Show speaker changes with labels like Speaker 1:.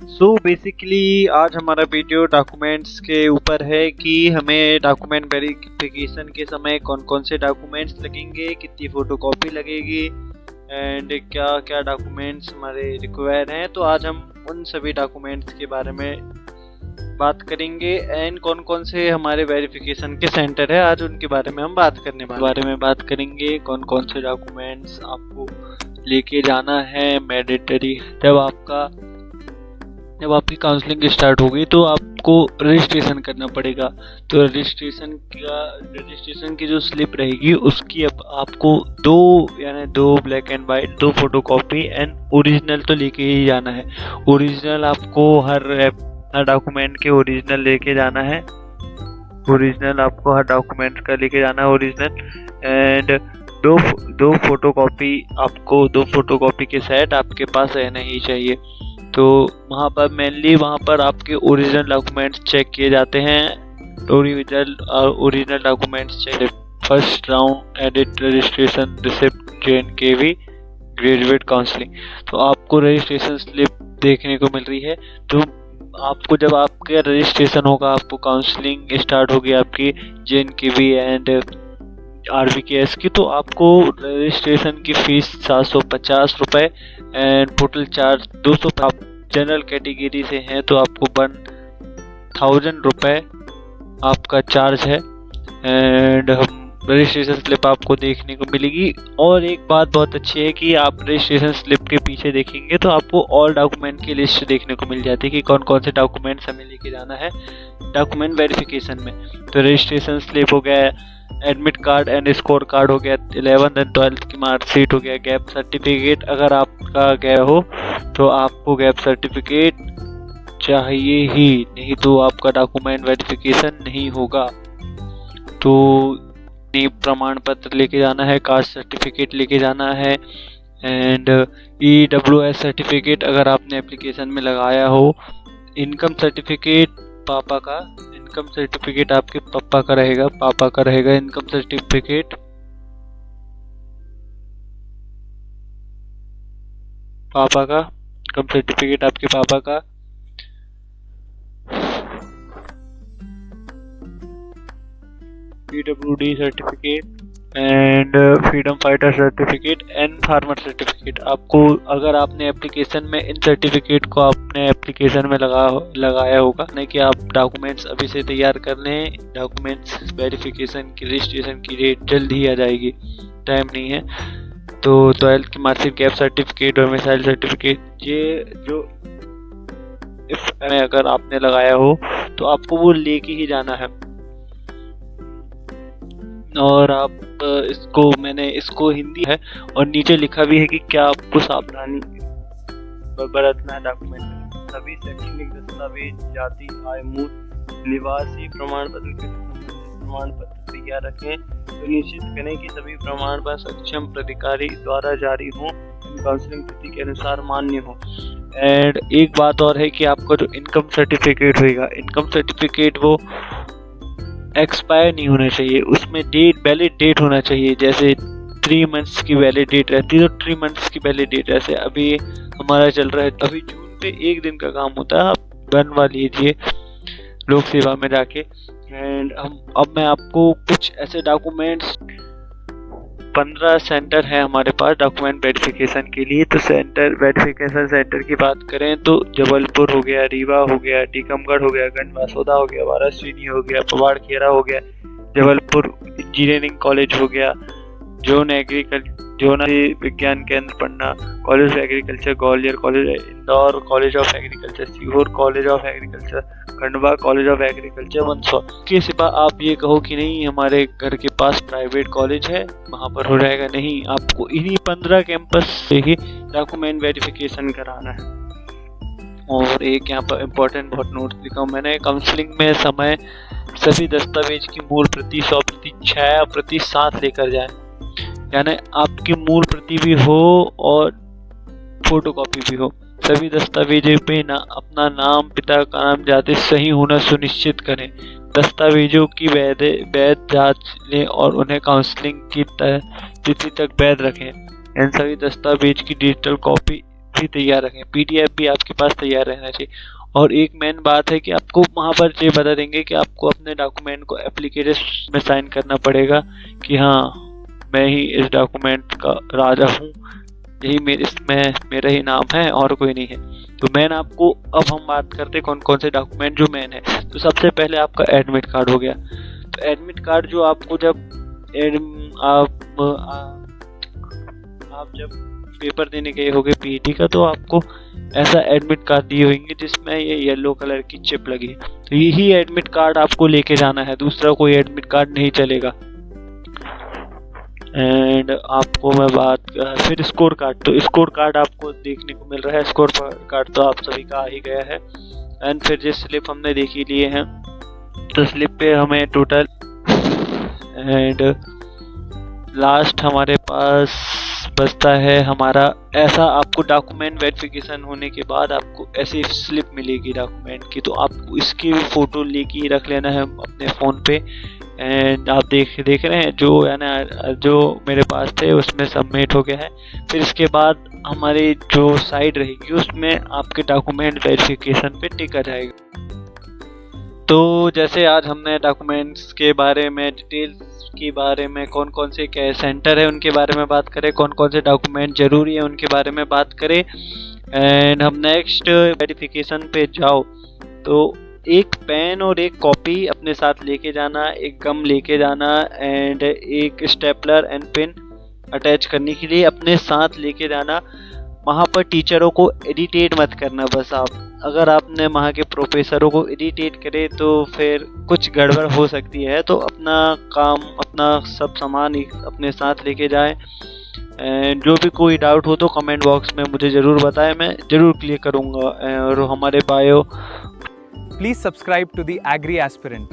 Speaker 1: Basically आज हमारा video documents के ऊपर है कि हमें डॉक्यूमेंट वेरिफिकेशन के समय कौन कौन से डॉक्यूमेंट्स लगेंगे, कितनी फ़ोटोकॉपी लगेगी एंड क्या क्या डॉक्यूमेंट्स हमारे रिक्वायर हैं। तो आज हम उन सभी डॉक्यूमेंट्स के बारे में बात करेंगे एंड कौन कौन से हमारे वेरिफिकेशन के सेंटर है, आज उनके बारे में हम बात करेंगे। कौन कौन से डॉक्यूमेंट्स आपको लेके जाना है मैंडेटरी। जब आपकी काउंसलिंग स्टार्ट होगी तो आपको रजिस्ट्रेशन करना पड़ेगा। तो रजिस्ट्रेशन की जो स्लिप रहेगी उसकी आपको दो black and white, 2 photocopy and original तो लेके ही जाना है। ओरिजिनल आपको हर डॉक्यूमेंट के ओरिजिनल लेके जाना है। ओरिजिनल एंड दो फोटोकॉपी के सेट आपके पास रहना ही चाहिए। तो वहाँ पर आपके ओरिजिनल डॉक्यूमेंट्स चेक किए जाते हैं। Original documents check, first round edit registration receipt JNKV graduate counselling. तो आपको रजिस्ट्रेशन स्लिप देखने को मिल रही है। तो आपको जब आपका रजिस्ट्रेशन होगा, आपको काउंसलिंग स्टार्ट होगी आपकी JNKV एंड RVKS की, तो आपको रजिस्ट्रेशन की फीस 750 रुपये एंड टोटल चार्ज 200। आप जनरल कैटेगरी से हैं तो आपको 1000 रुपये आपका चार्ज है एंड हम रजिस्ट्रेशन स्लिप आपको देखने को मिलेगी। और एक बात बहुत अच्छी है कि आप रजिस्ट्रेशन स्लिप के पीछे देखेंगे तो आपको ऑल डॉक्यूमेंट की लिस्ट देखने को मिल जाती है कि कौन कौन से डॉक्यूमेंट्स हमें लेके जाना है डॉक्यूमेंट वेरिफिकेशन में। तो रजिस्ट्रेशन स्लिप हो गया, admit card and score card हो गया, 11th एंड 12th की मार्कशीट हो गया, गैप सर्टिफिकेट अगर आपका गया हो तो आपको गैप सर्टिफिकेट चाहिए ही, नहीं तो आपका डॉक्यूमेंट वेरिफिकेशन नहीं होगा। तो प्रमाण पत्र लेके जाना है, कास्ट सर्टिफिकेट लेके जाना है एंड EWS सर्टिफिकेट अगर आपने एप्लीकेशन में लगाया हो। इनकम सर्टिफिकेट आपके पापा का रहेगा इनकम सर्टिफिकेट। आपके पापा का। PWD certificate and freedom fighter certificate and farmer certificate. आपको अगर आपने एप्लीकेशन में इन सर्टिफिकेट को आपने एप्लीकेशन में लगाया होगा, नहीं कि आप डॉक्यूमेंट्स अभी से तैयार कर लें। डॉक्यूमेंट्स वेरिफिकेशन की रजिस्ट्रेशन की डेट जल्द ही आ जाएगी, टाइम नहीं है। तो 12th की marksheet, gap certificate, domicile certificate, ये जो अगर आपने लगाया हो तो आपको वो लेके ही जाना है। और आप मैंने इसको हिंदी है और नीचे लिखा भी है कि क्या आपको सावधानी बरतना है डॉक्यूमेंट। सभी शैक्षणिक दस्तावेज, जाति, आय, मूल, निवासी प्रमाण पत्र तैयार रखें। तो निश्चित करें कि सभी प्रमाण पत्र सक्षम प्राधिकारी द्वारा जारी हों, काउंसलिंग तिथि के अनुसार मान्य हो। एंड एक बात और है कि आपका जो इनकम सर्टिफिकेट होगा, इनकम सर्टिफिकेट वो एक्सपायर नहीं होना चाहिए, उसमें वैलिड डेट होना चाहिए। जैसे 3 मंथ्स की वैलिड डेट रहती है तो 3 मंथ्स की वैलिड डेट। ऐसे अभी हमारा चल रहा है, अभी जून पे 1 दिन का काम होता है, आप बनवा लीजिए लोक सेवा में जाके। एंड अब मैं आपको कुछ ऐसे डॉक्यूमेंट्स, 15 सेंटर है हमारे पास डॉक्यूमेंट वेरिफिकेशन के लिए। तो वेरिफिकेशन सेंटर की बात करें तो जबलपुर हो गया, रीवा हो गया, टीकमगढ़ हो गया, गंजबासौदा हो गया, वाराणसी हो गया, पवाड़ खेरा हो गया, जबलपुर इंजीनियरिंग कॉलेज हो गया, जोन विज्ञान केंद्र Panna, college of agriculture Gwalior, college Indore, college of agriculture Sehore, college of agriculture Khandwa, college of agriculture Mandsaur. के सिवा आप ये कहो कि नहीं हमारे घर के पास प्राइवेट कॉलेज है वहाँ पर हो जाएगा, नहीं, आपको इन्हीं 15 कैंपस से ही डॉक्यूमेंट वेरिफिकेशन कराना है। और एक यहाँ पर इम्पोर्टेंट बहुत नोट लिखा हूँ मैंने, काउंसलिंग में समय सभी दस्तावेज की मूल प्रति, 100 प्रति, 6 प्रति साथ लेकर जाए। यानी आपकी मूल प्रति भी हो और फोटोकॉपी भी हो। सभी दस्तावेजों पे अपना नाम, पिता का नाम, जाति सही होना सुनिश्चित करें। दस्तावेजों की वैध जांच लें और उन्हें काउंसलिंग की तिथि तक वैध रखें। इन सभी दस्तावेज की डिजिटल कॉपी भी तैयार रखें, पीडीएफ भी आपके पास तैयार रहना चाहिए। और एक मेन बात है कि आपको वहाँ पर ये बता देंगे कि आपको अपने डॉक्यूमेंट को एप्लीकेशन में साइन करना पड़ेगा कि हाँ मैं ही इस डॉक्यूमेंट का राजा हूँ, यही इसमें मेरा ही नाम है और कोई नहीं है। तो मेन आपको, अब हम बात करते हैं कौन कौन से डॉक्यूमेंट जो मेन है। तो सबसे पहले आपका एडमिट कार्ड हो गया। तो एडमिट कार्ड जो आपको जब आप जब पेपर देने गए होगे पीईटी का, तो आपको ऐसा एडमिट कार्ड दिए होंगे जिसमें ये येलो कलर की चिप लगी है। तो यही एडमिट कार्ड आपको लेके जाना है, दूसरा कोई एडमिट कार्ड नहीं चलेगा। एंड आपको मैं फिर स्कोर कार्ड, तो स्कोर कार्ड आपको देखने को मिल रहा है, स्कोर कार्ड तो आप सभी का आ ही गया है। एंड फिर जिस स्लिप हमने देखी लिए हैं, तो स्लिप पे हमें टोटल, एंड लास्ट हमारे पास बचता है हमारा ऐसा, आपको डॉक्यूमेंट वेरिफिकेशन होने के बाद आपको ऐसी स्लिप मिलेगी डॉक्यूमेंट की, तो आपको इसकी फ़ोटो लेके ही रख लेना है अपने फ़ोन पे। एंड आप देख रहे हैं जो है ना, जो मेरे पास थे उसमें सबमिट हो गया है। फिर इसके बाद हमारी जो साइड रहेगी उसमें आपके डॉक्यूमेंट वेरिफिकेशन पे टिक आ जाएगा। तो जैसे आज हमने डॉक्यूमेंट्स के बारे में, डिटेल्स के बारे में, कौन कौन से क्या सेंटर है उनके बारे में बात करें, कौन कौन से डॉक्यूमेंट ज़रूरी है उनके बारे में बात करें। एंड हम नेक्स्ट वेरिफिकेशन पे जाओ तो एक पेन और एक कॉपी अपने साथ लेके जाना, एक गम लेके जाना, एंड एक स्टेपलर एंड पेन अटैच करने के लिए अपने साथ लेके जाना। वहाँ पर टीचरों को इरिटेट मत करना बस आप, अगर आपने वहाँ के प्रोफेसरों को इरिटेट करे तो फिर कुछ गड़बड़ हो सकती है। तो अपना काम, अपना सब सामान अपने साथ लेके जाएं। एंड जो भी कोई डाउट हो तो कमेंट बॉक्स में मुझे ज़रूर बताएं, मैं ज़रूर क्लियर करूँगा। और हमारे bio,
Speaker 2: Please subscribe to the Agri Aspirant.